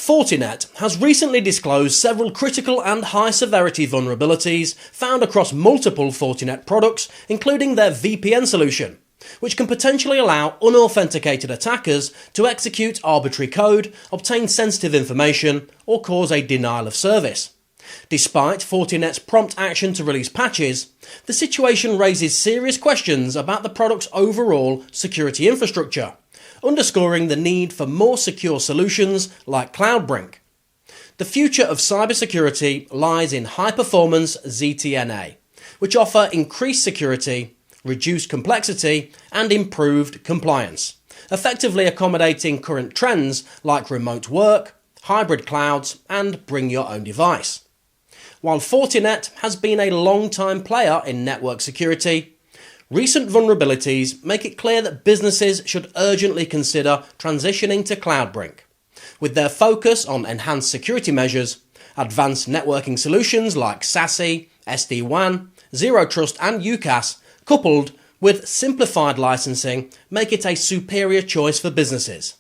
Fortinet has recently disclosed several critical and high-severity vulnerabilities found across multiple Fortinet products, including their VPN solution, which can potentially allow unauthenticated attackers to execute arbitrary code, obtain sensitive information, or cause a denial of service. Despite Fortinet's prompt action to release patches, the situation raises serious questions about the product's overall security infrastructure, underscoring the need for more secure solutions like Cloudbrink. The future of cybersecurity lies in high-performance ZTNA, which offer increased security, reduced complexity, and improved compliance, effectively accommodating current trends like remote work, hybrid clouds, and bring your own device. While Fortinet has been a long-time player in network security, recent vulnerabilities make it clear that businesses should urgently consider transitioning to Cloudbrink. With their focus on enhanced security measures, advanced networking solutions like SASE, SD-WAN, zero-trust and UCaas, coupled with simplified licensing, make it a superior choice for businesses.